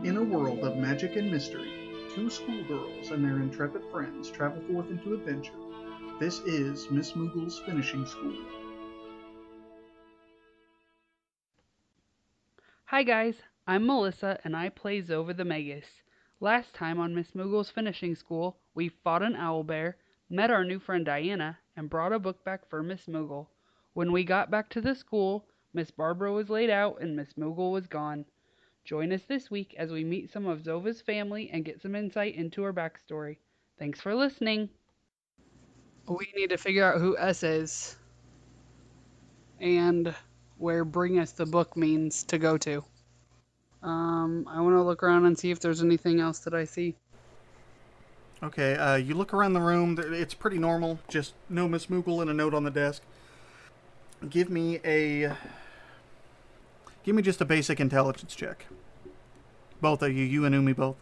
In a world of magic and mystery, two schoolgirls and their intrepid friends travel forth into adventure. This is Miss Moogle's Finishing School. Hi guys, I'm Melissa and I play Zova the Magus. Last time on Miss Moogle's Finishing School, we fought an owlbear, met our new friend Diana, and brought a book back for Miss Moogle. When we got back to the school, Miss Barbara was laid out and Miss Moogle was gone. Join us this week as we meet some of Zova's family and get some insight into her backstory. Thanks for listening. We need to figure out who S is and where bring us the book means to go to. I want to look around and see if there's anything else that I see. Okay, you look around the room. It's pretty normal. Just no Miss Moogle and a note on the desk. Give me just a basic intelligence check. Both of you, you and Umi both.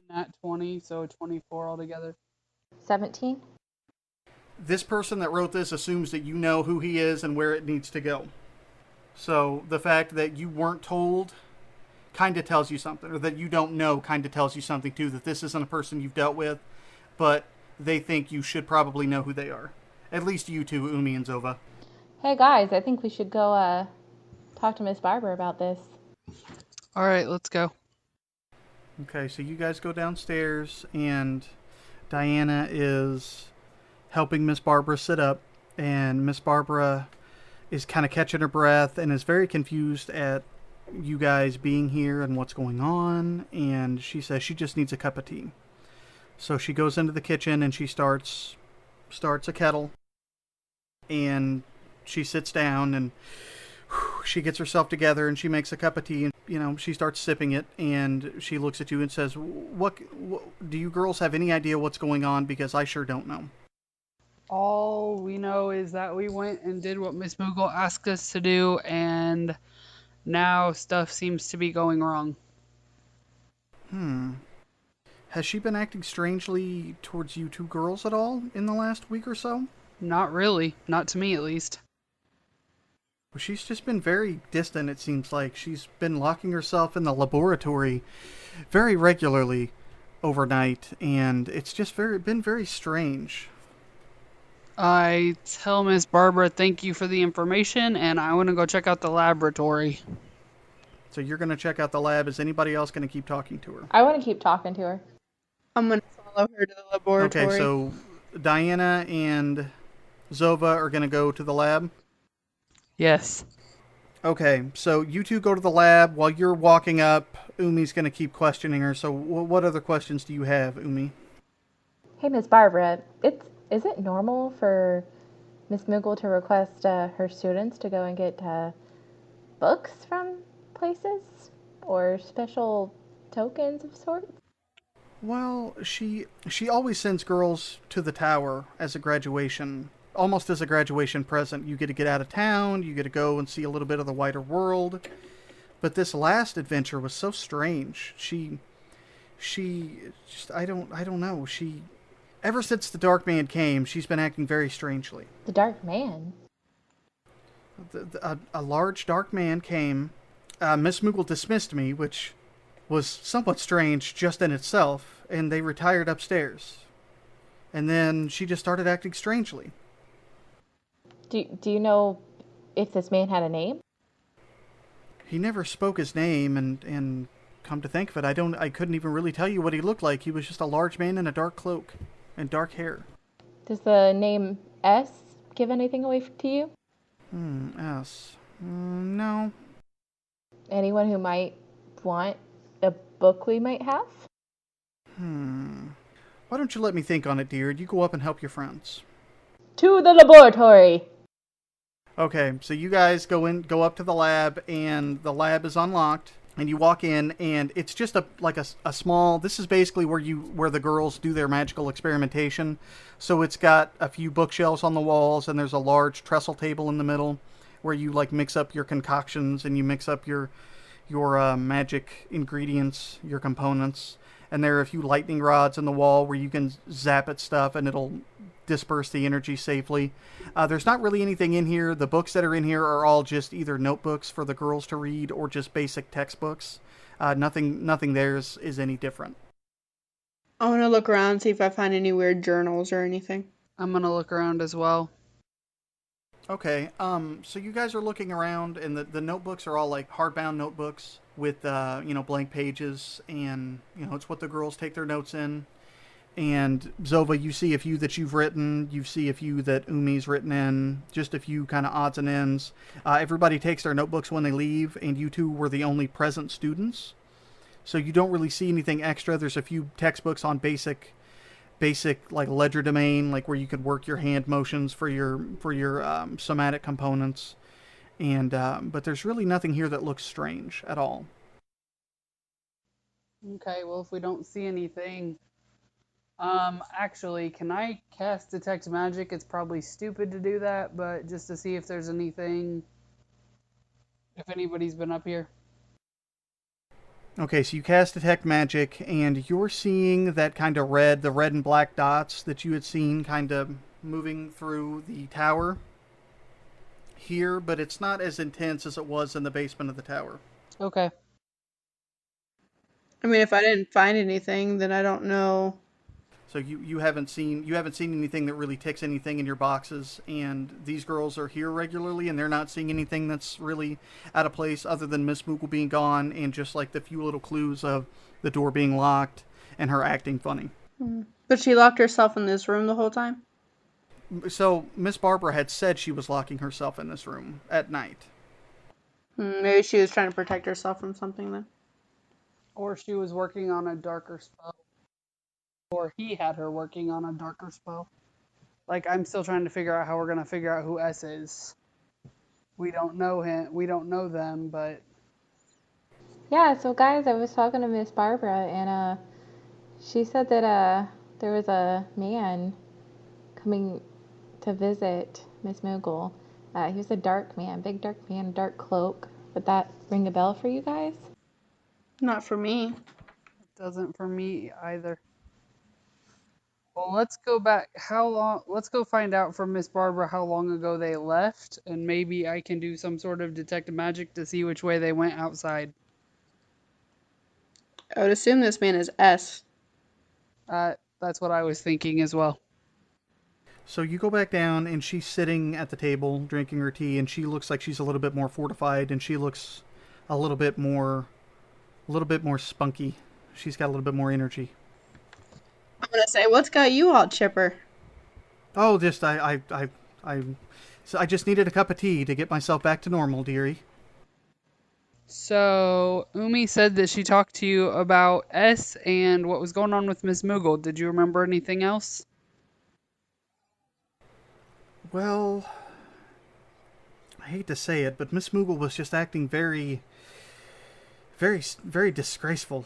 Nat 20, so 24 altogether. 17. This person that wrote this assumes that you know who he is and where it needs to go. So the fact that you weren't told kind of tells you something, or that you don't know kind of tells you something too, that this isn't a person you've dealt with, but they think you should probably know who they are. At least you two, Umi and Zova. Hey guys, I think we should go talk to Miss Barbara about this. All right, let's go. Okay, so you guys go downstairs, and Diana is helping Miss Barbara sit up, and Miss Barbara is kind of catching her breath and is very confused at you guys being here and what's going on, and she says she just needs a cup of tea. So she goes into the kitchen and she starts a kettle, and she sits down and she gets herself together and she makes a cup of tea, and she starts sipping it, and she looks at you and says, what do you girls have any idea what's going on? Because I sure don't know. All we know is that we went and did what Miss Moogle asked us to do, and now stuff seems to be going wrong. Has she been acting strangely towards you two girls at all in the last week or so? Not really. Not to me, at least. Well, she's just been very distant, it seems like. She's been locking herself in the laboratory very regularly overnight, and it's just been very strange. I tell Miss Barbara thank you for the information, and I want to go check out the laboratory. So you're going to check out the lab. Is anybody else going to keep talking to her? I want to keep talking to her. I'm going to follow her to the laboratory. Okay, so Diana and Zova are going to go to the lab? Yes. Okay, so you two go to the lab. While you're walking up, Umi's going to keep questioning her. So what other questions do you have, Umi? Hey, Miss Barbara, is it normal for Miss Moogle to request her students to go and get books from places or special tokens of sorts? Well, she always sends girls to the tower as a graduation, almost as a graduation present. You get to get out of town, you get to go and see a little bit of the wider world. But this last adventure was so strange. She just, I don't know. Ever since the Dark Man came, she's been acting very strangely. The Dark Man? A large dark man came. Miss Moogle dismissed me, which was somewhat strange just in itself, and they retired upstairs. And then she just started acting strangely. Do you know if this man had a name? He never spoke his name, and come to think of it, I couldn't even really tell you what he looked like. He was just a large man in a dark cloak and dark hair. Does the name S give anything away to you? S. No. Anyone who might want a book we might have? Why don't you let me think on it, dear? You go up and help your friends. To the laboratory! Okay, so you guys go up to the lab, and the lab is unlocked, and you walk in, and it's just a small. This is basically where the girls do their magical experimentation. So it's got a few bookshelves on the walls, and there's a large trestle table in the middle, where you mix up your concoctions and you mix up your magic ingredients, your components. And there are a few lightning rods in the wall where you can zap at stuff, and it'll disperse the energy safely. There's not really anything in here. The books that are in here are all just either notebooks for the girls to read or just basic textbooks. Nothing there is any different. I want to look around, see if I find any weird journals or anything. I'm gonna look around as well. Okay, so you guys are looking around, and the notebooks are all like hardbound notebooks with, blank pages, and, it's what the girls take their notes in. And Zova, you see a few that you've written, you see a few that Umi's written in, just a few kind of odds and ends. Everybody takes their notebooks when they leave, and you two were the only present students. So you don't really see anything extra. There's a few textbooks on basic like legerdemain, like where you could work your hand motions for your somatic components, and but there's really nothing here that looks strange at all. Okay, well, if we don't see anything, actually, can I cast Detect Magic? It's probably stupid to do that, but just to see if there's anything, if anybody's been up here. Okay, so you cast Detect Magic, and you're seeing that kind of the red and black dots that you had seen kind of moving through the tower here, but it's not as intense as it was in the basement of the tower. Okay. I mean, if I didn't find anything, then I don't know. So you haven't seen anything that really ticks anything in your boxes, and these girls are here regularly, and they're not seeing anything that's really out of place other than Miss Moogle being gone and just like the few little clues of the door being locked and her acting funny. But she locked herself in this room the whole time? So Miss Barbara had said she was locking herself in this room at night. Maybe she was trying to protect herself from something then. Or she was working on a darker spell. Or he had her working on a darker spell. Like, I'm still trying to figure out how we're going to figure out who S is. We don't know him. We don't know them, but... Yeah, so guys, I was talking to Miss Barbara, and she said that there was a man coming to visit Miss Moogle. He was a dark man, big dark man, dark cloak. Would that ring a bell for you guys? Not for me. It doesn't for me either. Well, let's go back. Let's go find out from Miss Barbara how long ago they left, and maybe I can do some sort of detect magic to see which way they went outside. I would assume this man is S. That's what I was thinking as well. So you go back down, and she's sitting at the table drinking her tea, and she looks like she's a little bit more fortified, and she looks a little bit more spunky. She's got a little bit more energy. I'm gonna say, what's got you all chipper? Oh, just I just needed a cup of tea to get myself back to normal, dearie. So, Umi said that she talked to you about S and what was going on with Miss Moogle. Did you remember anything else? Well, I hate to say it, but Miss Moogle was just acting very, very, very disgraceful.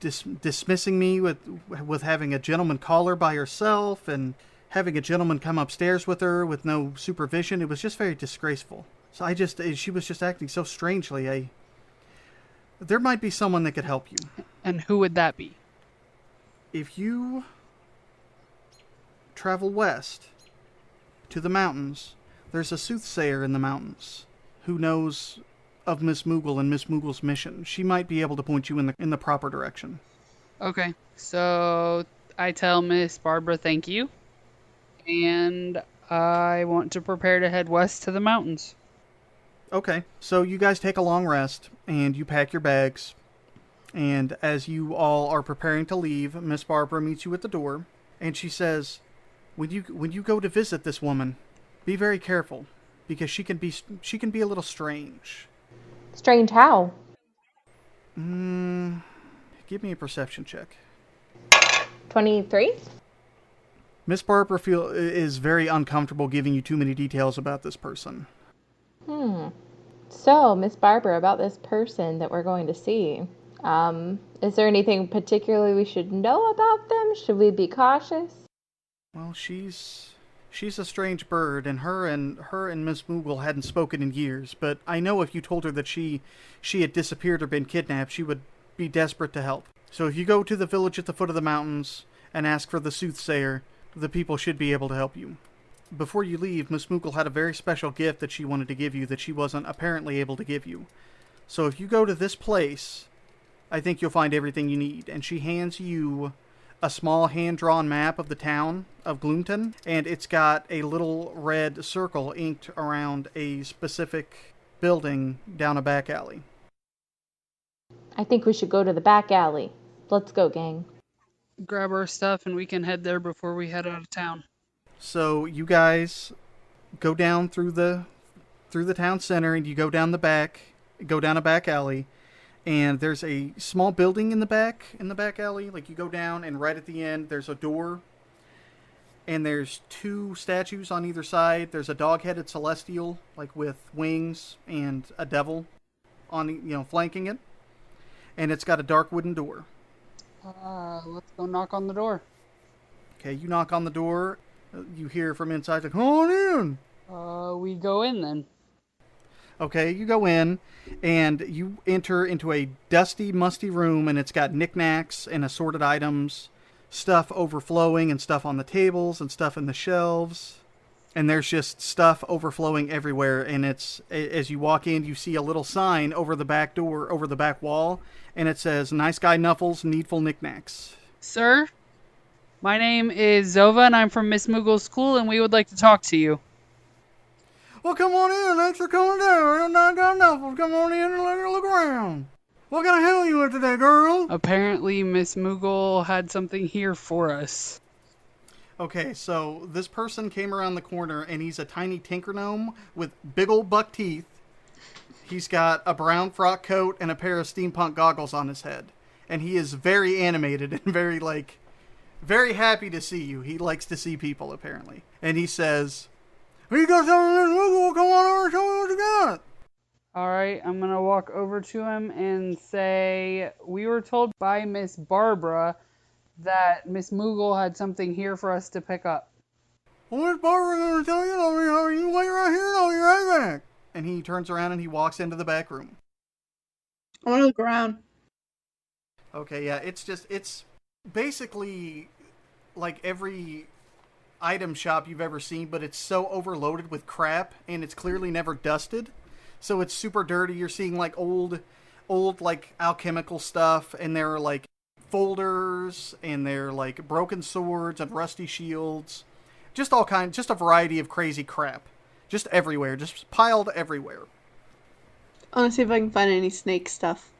Dismissing me with having a gentleman call her by herself and having a gentleman come upstairs with her with no supervision. It was just very disgraceful. So she was just acting so strangely. There might be someone that could help you. And who would that be? If you travel west to the mountains, there's a soothsayer in the mountains who knows of Miss Moogle and Miss Moogle's mission. She might be able to point you in the proper direction. Okay, so I tell Miss Barbara thank you, and I want to prepare to head west to the mountains. Okay, so you guys take a long rest, and you pack your bags, and as you all are preparing to leave, Miss Barbara meets you at the door, and she says, when you go to visit this woman, be very careful, because she can be a little strange. Strange how? Give me a perception check. 23? Miss Barbara is very uncomfortable giving you too many details about this person. So, Miss Barbara, about this person that we're going to see, is there anything particularly we should know about them? Should we be cautious? Well, she's a strange bird, and her and Miss Moogle hadn't spoken in years, but I know if you told her that she had disappeared or been kidnapped, she would be desperate to help. So if you go to the village at the foot of the mountains and ask for the soothsayer, the people should be able to help you. Before you leave, Miss Moogle had a very special gift that she wanted to give you that she wasn't apparently able to give you. So if you go to this place, I think you'll find everything you need. And she hands you a small hand-drawn map of the town of Gloomton, and it's got a little red circle inked around a specific building down a back alley. I think we should go to the back alley. Let's go, gang. Grab our stuff and we can head there before we head out of town. So you guys go down through the town center, and you go down a back alley, and there's a small building in the back alley. Like, you go down, and right at the end there's a door, and there's 2 statues on either side. There's a dog-headed celestial, like with wings, and a devil on flanking it, and it's got a dark wooden door. Let's go knock on the door. Okay, you knock on the door. You hear from inside, like, "Come on in." We go in then. Okay, you go in, and you enter into a dusty, musty room, and it's got knickknacks and assorted items, stuff overflowing, and stuff on the tables, and stuff in the shelves. And there's just stuff overflowing everywhere, and as you walk in, you see a little sign over the back door, over the back wall, and it says, "Nice Guy Nuffles, Needful Knickknacks." Sir, my name is Zova, and I'm from MissMoogle'sFinishingSchool, and we would like to talk to you. Well, come on in. Thanks for coming down. Nice Guy Nuffles, come on in and let her look around. What can I help you with today, girl? Apparently, Miss Moogle had something here for us. Okay, so this person came around the corner, and he's a tiny tinker gnome with big old buck teeth. He's got a brown frock coat and a pair of steampunk goggles on his head. And he is very animated and very happy to see you. He likes to see people, apparently. And he says, "You got something in Moogle? Come on over and show me what you got." Alright, I'm gonna walk over to him and say, we were told by Miss Barbara that Miss Moogle had something here for us to pick up. "Well, Miss Barbara's going to tell you. You wait right here and I'll be right back." And he turns around and he walks into the back room. I want to look around. Okay, yeah, it's basically like every item shop you've ever seen, but it's so overloaded with crap, and it's clearly never dusted. So it's super dirty. You're seeing like old like alchemical stuff, and there are like folders, and there are like broken swords and rusty shields. Just a variety of crazy crap. Just everywhere, just piled everywhere. I want to see if I can find any snake stuff.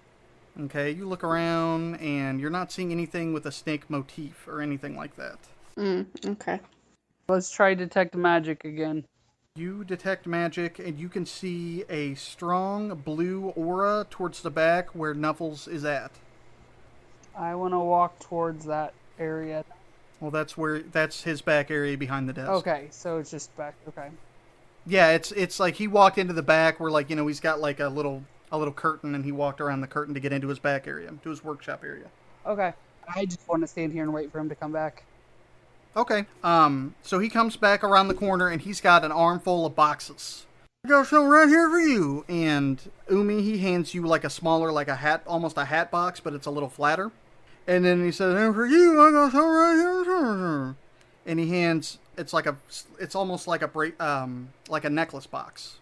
Okay, you look around, and you're not seeing anything with a snake motif or anything like that. Okay. Let's try detect magic again. You detect magic, and you can see a strong blue aura towards the back where Nuffles is at. I want to walk towards that area. Well, that's his back area behind the desk. Okay, so it's just back. Okay. Yeah, it's like he walked into the back where, like, he's got like a little curtain, and he walked around the curtain to get into his back area, to his workshop area. Okay. I just want to stand here and wait for him to come back. Okay. So he comes back around the corner, and he's got an armful of boxes. "I got something right here for you." And Umi, he hands you like a smaller, like a hat, almost a hat box, but it's a little flatter. And then he says, "And for you, I got something right here." And he hands, it's almost like like a necklace box.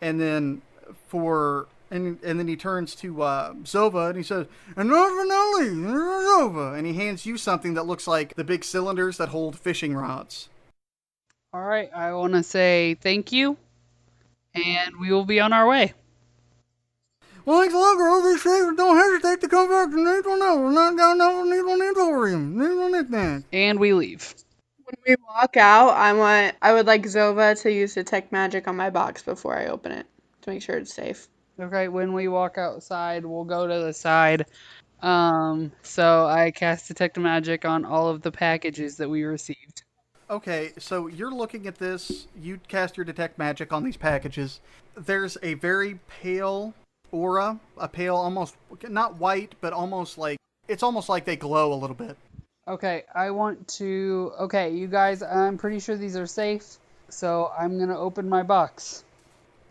And then and then he turns to Zova, and he says, "And last but not least, there's Zova." And he hands you something that looks like the big cylinders that hold fishing rods. Alright, I want to say thank you, and we will be on our way. "Well, thanks a lot, girl. Be safe, and don't hesitate to come back to Needful Nuffles. Not got no Needful Emporium. Needful Knickknack." And we leave. When we walk out, I would like Zova to use detect magic on my box before I open it to make sure it's safe. Okay, when we walk outside, we'll go to the side. So I cast detect magic on all of the packages that we received. Okay, so you're looking at this. You cast your detect magic on these packages. There's a very pale aura, a pale, almost not white, but almost like it's almost like they glow a little bit. Okay, okay, you guys, I'm pretty sure these are safe, so I'm gonna open my box.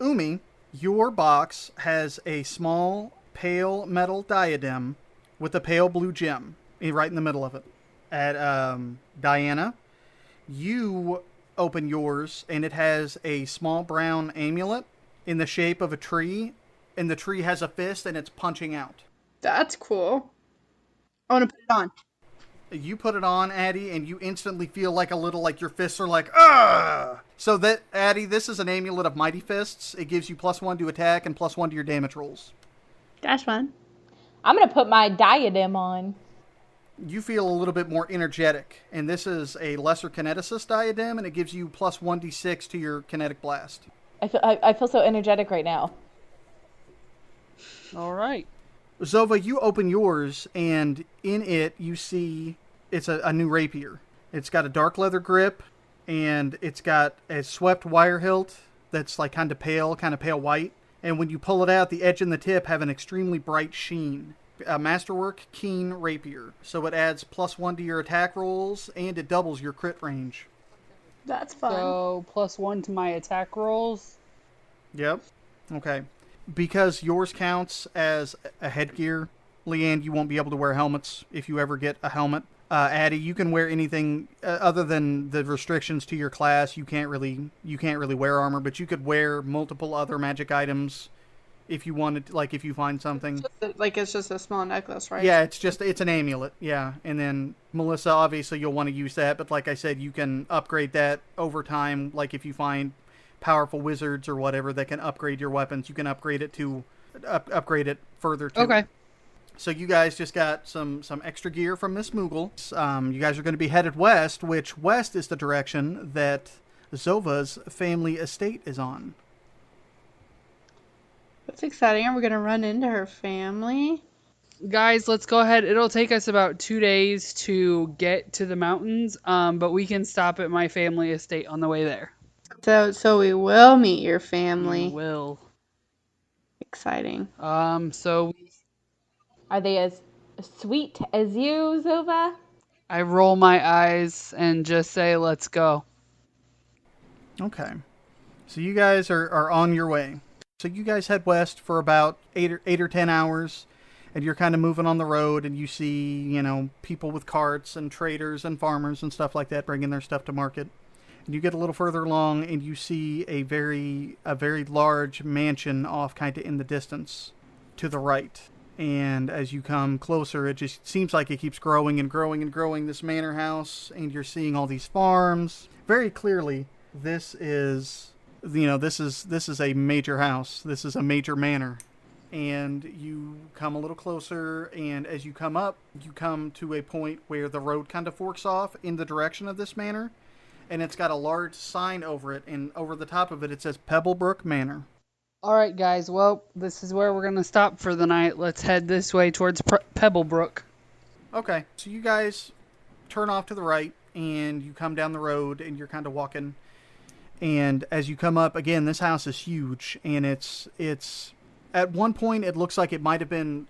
Umi, your box has a small pale metal diadem with a pale blue gem right in the middle of it. At Diana, You open yours, and it has a small brown amulet in the shape of a tree, and the tree has a fist, and it's punching out. That's cool. I want to put it on. You put it on, Addie, and you instantly feel like a little, like your fists are like, ah! So that, Addie, this is an amulet of Mighty Fists. It gives you +1 to attack and +1 to your damage rolls. That's fun. I'm going to put my diadem on. You feel a little bit more energetic, and this is a lesser kineticist diadem, and it gives you +1d6 to your kinetic blast. I feel so energetic right now. All right. Zova, you open yours, and in it you see it's a new rapier. It's got a dark leather grip, and it's got a swept wire hilt that's like kind of pale white. And when you pull it out, the edge and the tip have an extremely bright sheen. A masterwork keen rapier. So it adds +1 to your attack rolls, and it doubles your crit range. That's fun. So +1 to my attack rolls. Yep. Okay. Because yours counts as a headgear, Leanne, you won't be able to wear helmets if you ever get a helmet. Addie, you can wear anything other than the restrictions to your class. You can't really wear armor, but you could wear multiple other magic items if you wanted, like if you find something. It's just a small necklace, right? Yeah, it's an amulet. Yeah, and then Melissa, obviously you'll want to use that, but like I said, you can upgrade that over time. Like if you find powerful wizards or whatever that can upgrade your weapons, you can upgrade it to upgrade it further too. Okay. So you guys just got some extra gear from Miss Moogle. You guys are going to be headed west, which west is the direction that Zova's family estate is on. That's exciting. Are we going to run into her family? Guys, let's go ahead. It'll take us about 2 days to get to the mountains, but we can stop at my family estate on the way there. So we will meet your family. We will. Exciting. So Are they as sweet as you, Zova? I roll my eyes and just say, let's go. Okay. So you guys are on your way. So you guys head west for about 8 or 10 hours, and you're kind of moving on the road, and you see, people with carts and traders and farmers and stuff like that bringing their stuff to market. And you get a little further along, and you see a very large mansion off kind of in the distance to the right. And as you come closer, it just seems like it keeps growing and growing and growing, this manor house, and you're seeing all these farms. Very clearly, this is a major house. This is a major manor. And you come a little closer, and as you come up, you come to a point where the road kind of forks off in the direction of this manor. And it's got a large sign over it, and over the top of it, it says Pebblebrook Manor. All right, guys. Well, this is where we're going to stop for the night. Let's head this way towards Pebblebrook. Okay, so you guys turn off to the right, and you come down the road, and you're kind of walking. And as you come up, again, this house is huge, and it's at one point, it looks like it might have been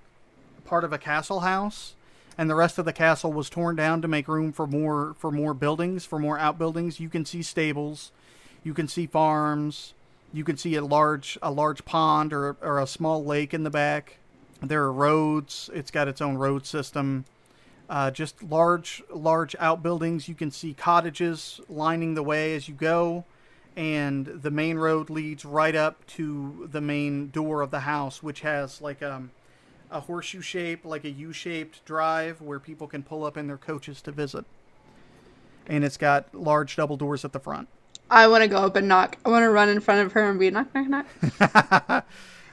part of a castle house, and the rest of the castle was torn down to make room for more buildings, for more outbuildings. You can see stables, you can see farms, you can see a large pond or a small lake in the back. There are roads. It's got its own road system. Just large outbuildings. You can see cottages lining the way as you go, and the main road leads right up to the main door of the house, which has like a horseshoe shape, like a U-shaped drive where people can pull up in their coaches to visit. And it's got large double doors at the front. I want to go up and knock. I want to run in front of her and be knock, knock, knock.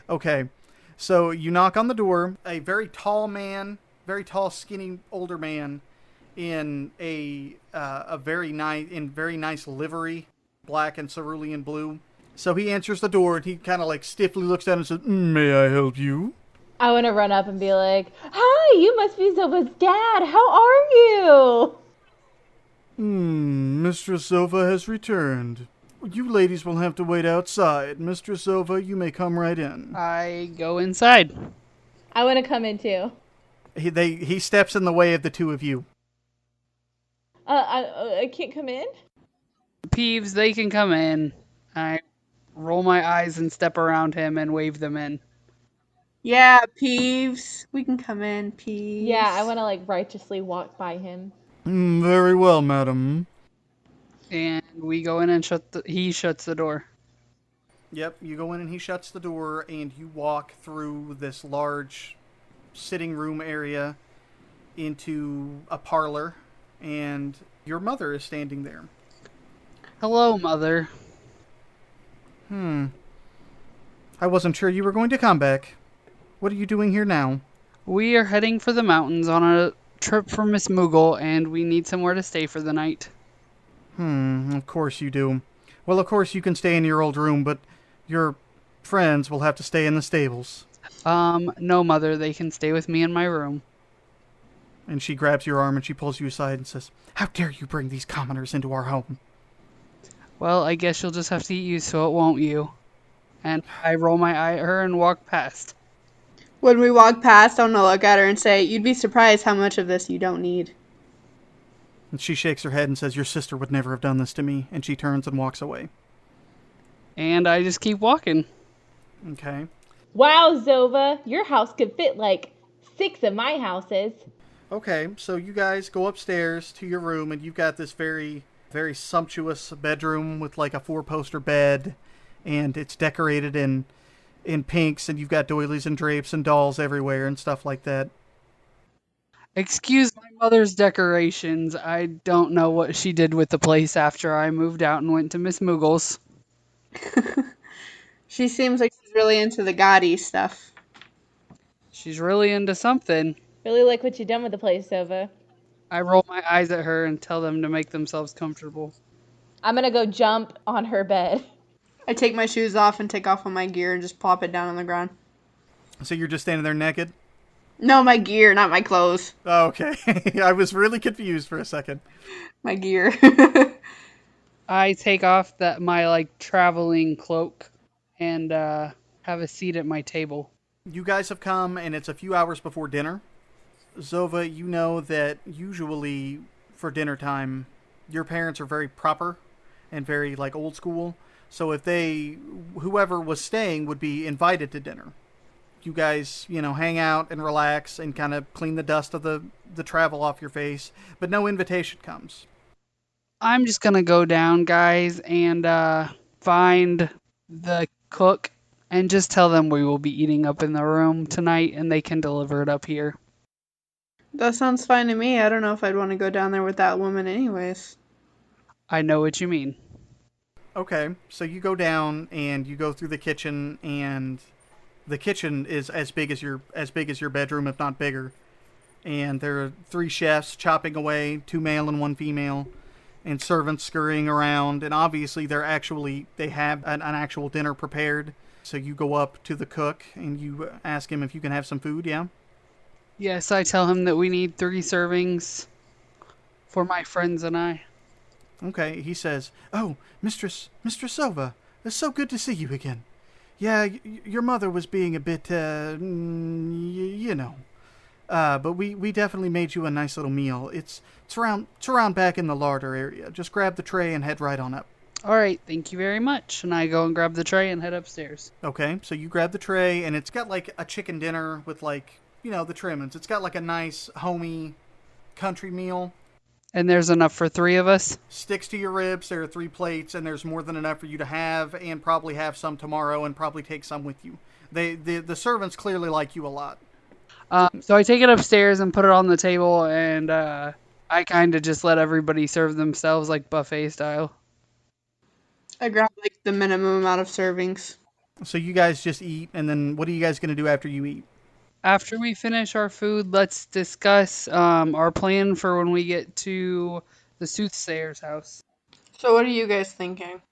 Okay. So you knock on the door. A very tall man, very tall, skinny, older man in a very nice livery, black and cerulean blue. So he answers the door, and he kind of like stiffly looks down and says, "May I help you?" I want to run up and be like, "Hi, you must be Zova's dad. How are you?" Mistress Zova has returned. You ladies will have to wait outside. Mistress Zova, you may come right in. I go inside. I want to come in too. He steps in the way of the two of you. I can't come in? Peeves, they can come in. I roll my eyes and step around him and wave them in. Yeah, Peeves. We can come in, Peeves. Yeah, I want to like righteously walk by him. Very well, madam. And we go in and he shuts the door. Yep, you go in and he shuts the door, and you walk through this large sitting room area into a parlor, and your mother is standing there. Hello, Mother. I wasn't sure you were going to come back. What are you doing here now? We are heading for the mountains on a trip for Miss Moogle, and we need somewhere to stay for the night. Of course you do. Well, of course you can stay in your old room, but your friends will have to stay in the stables. No, Mother, they can stay with me in my room. And she grabs your arm and she pulls you aside and says, "How dare you bring these commoners into our home?" Well, I guess you'll just have to get used to it, won't you? And I roll my eye at her and walk past. When we walk past, I'm gonna look at her and say, "You'd be surprised how much of this you don't need." And she shakes her head and says, "Your sister would never have done this to me." And she turns and walks away. And I just keep walking. Okay. Wow, Zova, your house could fit like 6 of my houses. Okay, so you guys go upstairs to your room, and you've got this very, very sumptuous bedroom with like a 4-poster bed, and it's decorated in pinks, and you've got doilies and drapes and dolls everywhere and stuff like that. Excuse my mother's decorations. I don't know what she did with the place after I moved out and went to Miss Moogle's. She seems like she's really into the gaudy stuff. She's really into something. Really like what you done with the place, Zova. I roll my eyes at her and tell them to make themselves comfortable. I'm gonna go jump on her bed. I take my shoes off and take off all my gear and just plop it down on the ground. So you're just standing there naked? No, my gear, not my clothes. Oh, okay. I was really confused for a second. My gear. I take off my traveling cloak and have a seat at my table. You guys have come, and it's a few hours before dinner. Zova, you know that usually for dinner time, your parents are very proper and very like old school. So if whoever was staying would be invited to dinner. You guys, hang out and relax and kind of clean the dust of the travel off your face, but no invitation comes. I'm just going to go down, guys, and find the cook and just tell them we will be eating up in the room tonight and they can deliver it up here. That sounds fine to me. I don't know if I'd want to go down there with that woman anyways. I know what you mean. Okay, so you go down and you go through the kitchen, and the kitchen is as big as your bedroom, if not bigger. And there are 3 chefs chopping away, 2 male and 1 female, and servants scurrying around. And obviously, they have an actual dinner prepared. So you go up to the cook and you ask him if you can have some food. Yeah. Yes, I tell him that we need 3 servings for my friends and I. Okay, he says, "Oh, Mistress Silva, it's so good to see you again. Yeah, your mother was being a bit, but we definitely made you a nice little meal. It's around back in the larder area. Just grab the tray and head right on up." All right, thank you very much. And I go and grab the tray and head upstairs. Okay, so you grab the tray, and it's got like a chicken dinner with the trimmings. It's got like a nice homey country meal. And there's enough for 3 of us? Sticks to your ribs. There are 3 plates, and there's more than enough for you to have, and probably have some tomorrow, and probably take some with you. The servants clearly like you a lot. So I take it upstairs and put it on the table, and I kind of just let everybody serve themselves like buffet style. I grab like the minimum amount of servings. So you guys just eat, and then what are you guys going to do after you eat? After we finish our food, let's discuss our plan for when we get to the soothsayer's house. So what are you guys thinking?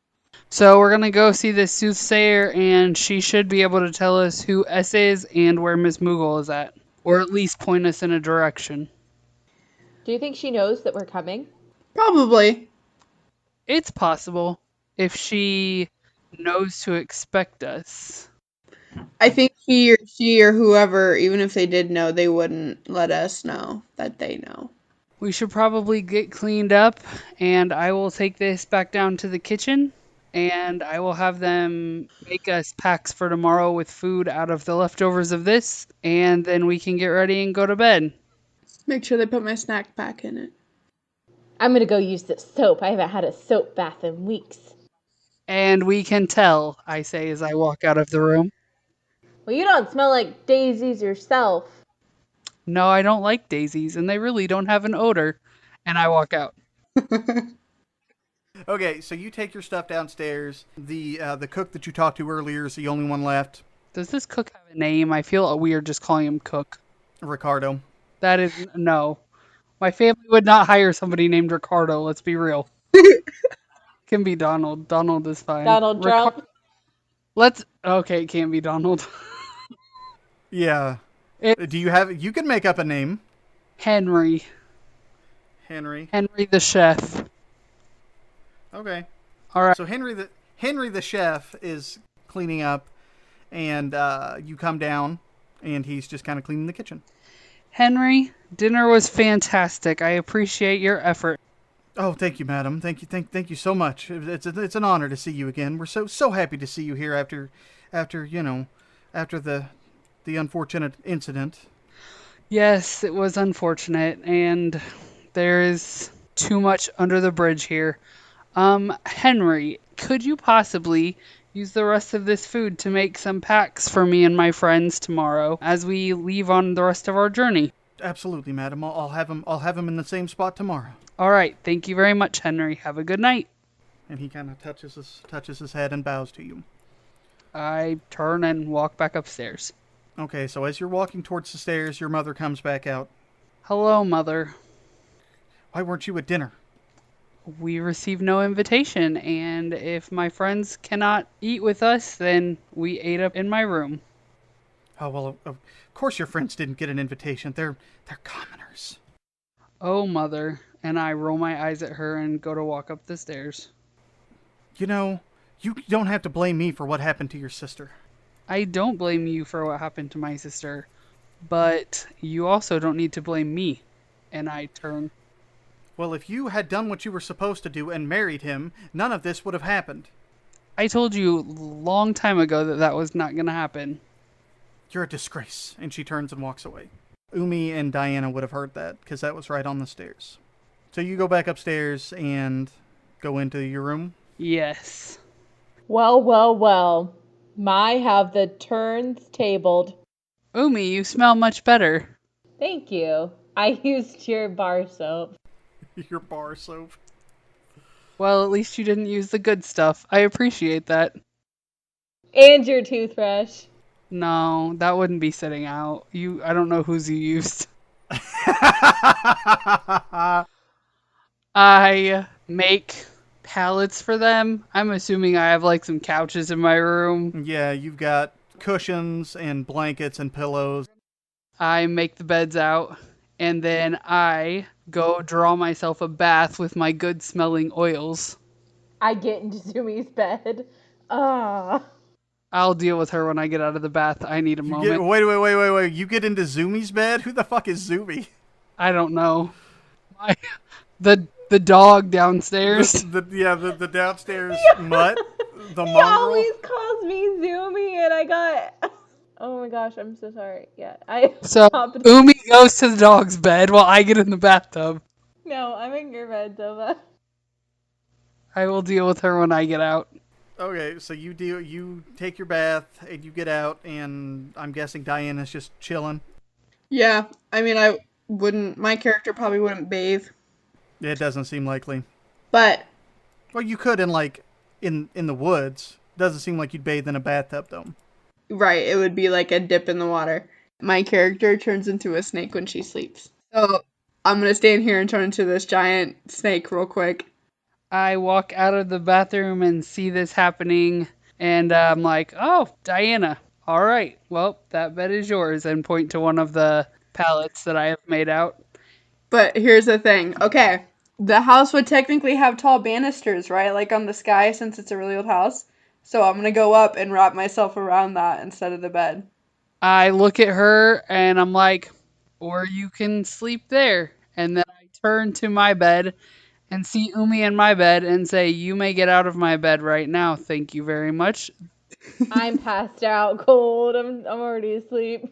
So we're going to go see this soothsayer, and she should be able to tell us who S is and where Miss Moogle is at. Or at least point us in a direction. Do you think she knows that we're coming? Probably. It's possible if she knows to expect us. I think he or she or whoever, even if they did know, they wouldn't let us know that they know. We should probably get cleaned up, and I will take this back down to the kitchen, and I will have them make us packs for tomorrow with food out of the leftovers of this, and then we can get ready and go to bed. Make sure they put my snack pack in it. I'm gonna go use the soap. I haven't had a soap bath in weeks. And we can tell, I say as I walk out of the room. Well, you don't smell like daisies yourself. No, I don't like daisies, and they really don't have an odor. And I walk out. Okay, so you take your stuff downstairs. The cook that you talked to earlier is the only one left, Does this cook have a name? I feel weird just calling him Cook. Ricardo. That is, no. My family would not hire somebody named Ricardo, let's be real. Can be Donald. Donald is fine. Donald Trump. Okay, it can't be Donald. Yeah. It's Do you have? You can make up a name. Henry. Henry. Henry the chef. Okay. All right. So Henry the chef is cleaning up, and you come down, and he's just kind of cleaning the kitchen. Henry, dinner was fantastic. I appreciate your effort. Oh, thank you, madam. Thank you so much. It's an honor to see you again. We're so happy to see you here after the unfortunate incident. Yes, it was unfortunate, and there is too much under the bridge here. Henry, could you possibly use the rest of this food to make some packs for me and my friends tomorrow as we leave on the rest of our journey? Absolutely, madam. I'll have him in the same spot tomorrow. All right, thank you very much, Henry. Have a good night. And he kind of touches his head and bows to you. I turn and walk back upstairs. Okay, so as you're walking towards the stairs, your mother comes back out. Hello, Mother. Why weren't you at dinner? We received no invitation, and if my friends cannot eat with us, then we ate up in my room. Oh, well, of course your friends didn't get an invitation. They're commoners. Oh, Mother. And I roll my eyes at her and go to walk up the stairs. You know, you don't have to blame me for what happened to your sister. I don't blame you for what happened to my sister, but you also don't need to blame me. And I turn. Well, if you had done what you were supposed to do and married him, none of this would have happened. I told you a long time ago that that was not going to happen. You're a disgrace. And she turns and walks away. Umi and Diana would have heard that, because that was right on the stairs. So you go back upstairs and go into your room? Yes. Well, well, well. My have the turns tabled. Umi, you smell much better. Thank you. I used your bar soap. Your bar soap. Well, at least you didn't use the good stuff. I appreciate that. And your toothbrush. No, that wouldn't be sitting out. I don't know whose you used. I make pallets for them. I'm assuming I have like some couches in my room. Yeah, you've got cushions and blankets and pillows. I make the beds out, and then I go draw myself a bath with my good smelling oils. I get into Zumi's bed. Ah. I'll deal with her when I get out of the bath. I need a moment. Wait. You get into Zumi's bed? Who the fuck is Zumi? I don't know. The dog downstairs. The downstairs mutt. The He mongrel. always calls me Zoomy, and I got... Oh my gosh, I'm so sorry. Yeah, So Umi goes to the dog's bed while I get in the bathtub. No, I'm in your bed, Zova. I will deal with her when I get out. Okay, so you take your bath and you get out, and I'm guessing Diana's just chilling. Yeah, I mean, my character probably wouldn't bathe. It doesn't seem likely. But Well, you could in the woods. Doesn't seem like you'd bathe in a bathtub though. right, it would be like a dip in the water. My character turns into a snake when she sleeps. So I'm gonna stand here and turn into this giant snake real quick. I walk out of the bathroom and see this happening, and I'm like, oh, Diana. All right, well, that bed is yours, and point to one of the pallets that I have made out. But here's the thing. Okay, the house would technically have tall banisters, right? Like on the sky, since it's a really old house. So I'm gonna go up and wrap myself around that instead of the bed. I look at her, and I'm like, or you can sleep there. And then I turn to my bed and see Umi in my bed and say, you may get out of my bed right now. Thank you very much. I'm passed out cold. I'm already asleep.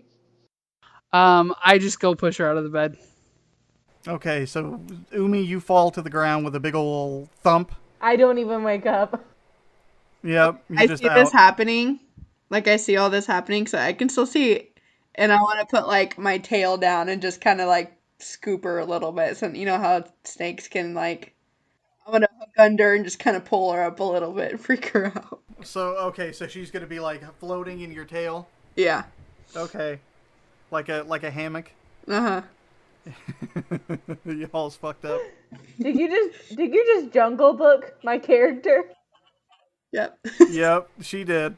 I just go push her out of the bed. Okay, so Umi, you fall to the ground with a big ol' thump. I don't even wake up. Yep, you're I just see this out. happening. Like, I see all this happening, so I can still see it. And I want to put, like, my tail down and just kind of, like, scoop her a little bit. So, you know how snakes can, like, I want to hook under and just kind of pull her up a little bit and freak her out. So okay, so she's gonna be like floating in your tail. Yeah. Okay, like a hammock. Uh-huh. Y'all's fucked up. Did you just Jungle Book my character? Yep. Yep, she did.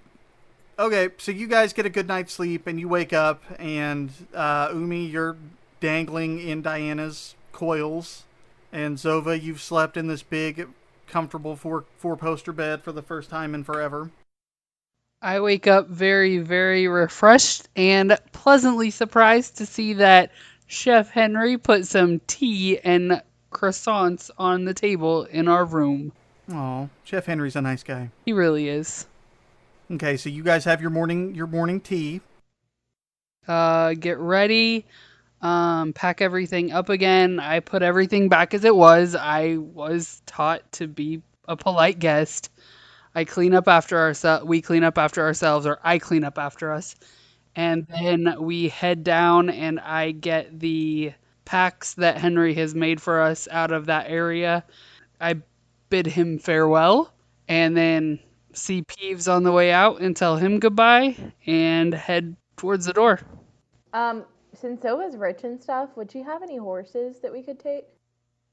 Okay, so you guys get a good night's sleep and you wake up and Umi, you're dangling in Diana's coils, and Zova, you've slept in this big, comfortable four poster bed for the first time in forever. I wake up very, very refreshed and pleasantly surprised to see that Chef Henry put some tea and croissants on the table in our room. Oh, Chef Henry's a nice guy. He really is. Okay, so you guys have your morning tea. Get ready. Pack everything up again. I put everything back as it was. I was taught to be a polite guest. I clean up after ourselves. We clean up after ourselves, or I clean up after us. And then we head down, and I get the packs that Henry has made for us out of that area. I bid him farewell, and then see Peeves on the way out and tell him goodbye, and head towards the door. Since Zova's rich and stuff, would you have any horses that we could take?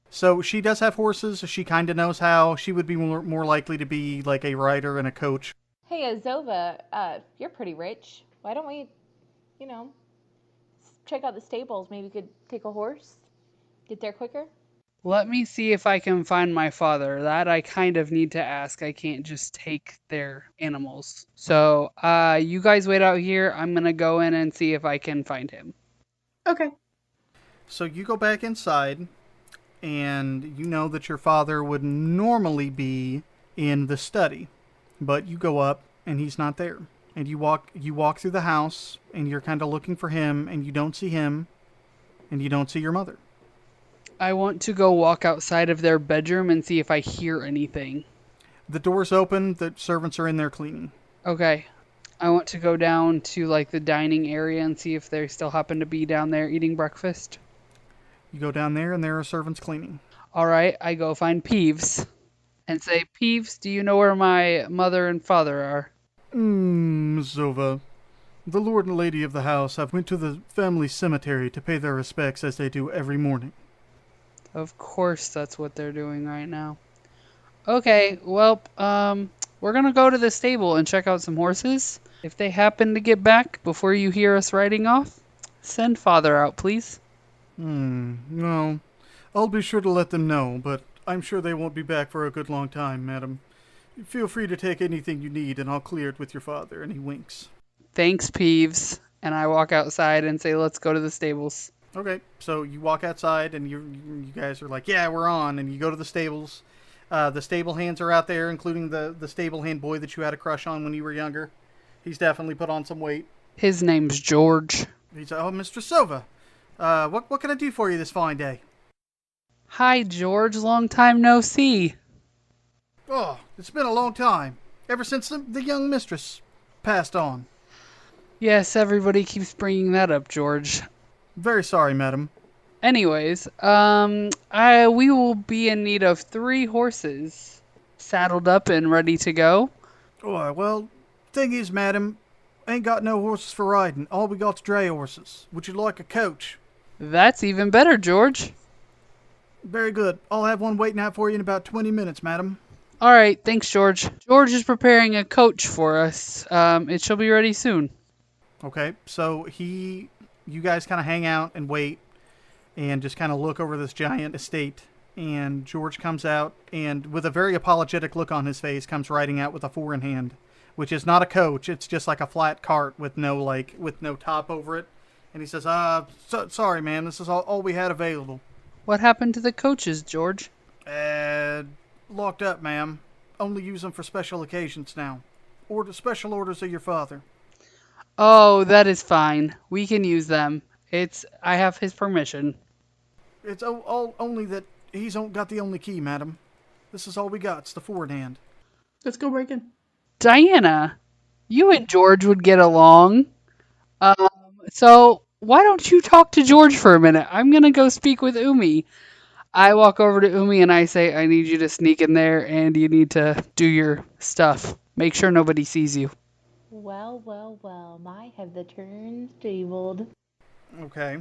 So she does have horses. She kind of knows how. She would be more likely to be like a rider and a coach. Hey, Zova, you're pretty rich. Why don't we, check out the stables? Maybe we could take a horse, get there quicker. Let me see if I can find my father. That I kind of need to ask. I can't just take their animals. So, you guys wait out here. I'm gonna go in and see if I can find him. Okay. So you go back inside, and you know that your father would normally be in the study, but you go up and he's not there. And you walk through the house, and you're kind of looking for him, and you don't see him, and you don't see your mother. I want to go walk outside of their bedroom and see if I hear anything. The door's open. The servants are in there cleaning. Okay. I want to go down to like the dining area and see if they still happen to be down there eating breakfast. You go down there, and there are servants cleaning. All right, I go find Peeves and say, Peeves, do you know where my mother and father are? Miss Zova, the lord and lady of the house have went to the family cemetery to pay their respects as they do every morning. Of course, that's what they're doing right now. Okay, well, we're gonna go to the stable and check out some horses. If they happen to get back before you hear us riding off, send father out, please. No. I'll be sure to let them know, but I'm sure they won't be back for a good long time, madam. Feel free to take anything you need, and I'll clear it with your father. And he winks. Thanks, Peeves. And I walk outside and say, let's go to the stables. Okay, so you walk outside, and you guys are like, yeah, we're on. And you go to the stables. The stable hands are out there, including the stable hand boy that you had a crush on when you were younger. He's definitely put on some weight. His name's George. He's like, oh, Mr. Sova, what can I do for you this fine day? Hi, George. Long time no see. Oh, it's been a long time. Ever since the young mistress passed on. Yes, everybody keeps bringing that up, George. Very sorry, madam. Anyways, we will be in need of 3 horses, saddled up and ready to go. Oh, well, thing is, madam, ain't got no horses for riding. All we got's dray horses. Would you like a coach? That's even better, George. Very good. I'll have one waiting out for you in about 20 minutes, madam. All right, thanks, George. George is preparing a coach for us. It shall be ready soon. Okay, so you guys kind of hang out and wait and just kind of look over this giant estate. And George comes out and with a very apologetic look on his face comes riding out with a 4 in hand, which is not a coach. It's just like a flat cart with no top over it. And he says, sorry, ma'am, this is all we had available. What happened to the coaches, George? Locked up, ma'am. Only use them for special occasions now. Special orders of your father. Oh, that is fine. We can use them. I have his permission. It's all only that he's got the only key, madam. This is all we got. It's the forward hand. Let's go break in. Diana, you and George would get along. So why don't you talk to George for a minute? I'm gonna go speak with Umi. I walk over to Umi and I say, I need you to sneak in there and you need to do your stuff. Make sure nobody sees you. Well, well, well, my have the turns tabled. Okay.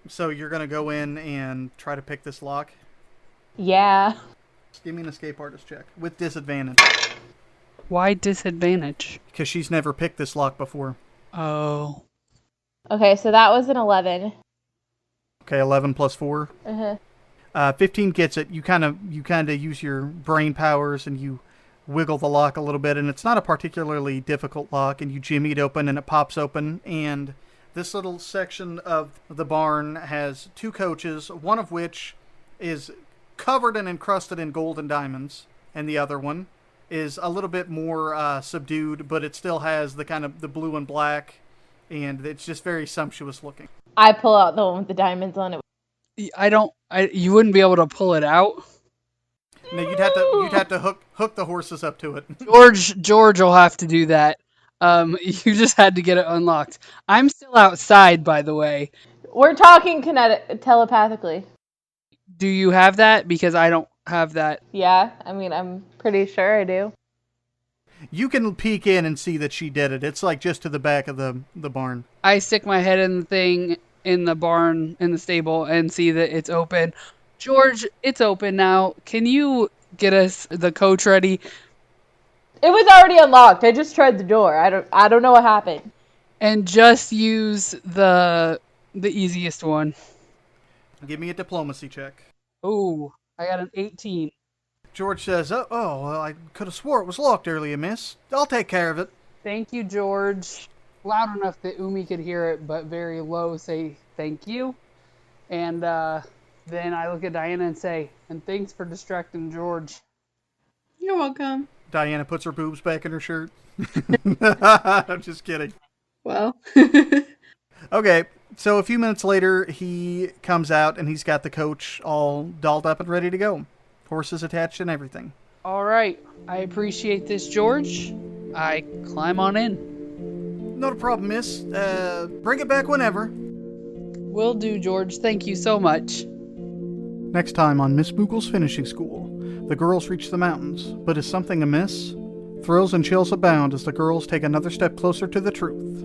So you're gonna go in and try to pick this lock? Yeah. Give me an escape artist check with disadvantage. Why disadvantage? Because she's never picked this lock before. Oh. Okay, so that was an 11. Okay, 11 plus 4. Uh-huh. 15 gets it. You kind of use your brain powers and you wiggle the lock a little bit, and it's not a particularly difficult lock, and you jimmy it open and it pops open, and this little section of the barn has 2 coaches, one of which is covered and encrusted in gold and diamonds, and the other one is a little bit more subdued, but it still has the kind of the blue and black, and it's just very sumptuous looking. I pull out the one with the diamonds on it. You wouldn't be able to pull it out. No, you'd have to hook the horses up to it. George will have to do that. You just had to get it unlocked. I'm still outside, by the way. We're talking telepathically. Do you have that? Because I don't have that. Yeah, I mean, I'm pretty sure I do. You can peek in and see that she did it. It's like just to the back of the barn. I stick my head in the thing in the barn, in the stable, and see that it's open. George, it's open now. Can you get us the coach ready? It was already unlocked. I just tried the door. I don't know what happened. And just use the easiest one. Give me a diplomacy check. Ooh, I got an 18. George says, oh, well, I could have swore it was locked earlier, miss. I'll take care of it. Thank you, George. Loud enough that Umi could hear it, but very low, say thank you. And then I look at Diana and say, and thanks for distracting George. You're welcome. Diana puts her boobs back in her shirt. I'm just kidding. Well. Okay, so a few minutes later, he comes out and he's got the coach all dolled up and ready to go. Horses attached and everything. All right. I appreciate this, George. I climb on in. Not a problem, miss. Bring it back whenever. Will do, George. Thank you so much. Next time on Miss Moogle's Finishing School, the girls reach the mountains, but is something amiss? Thrills and chills abound as the girls take another step closer to the truth.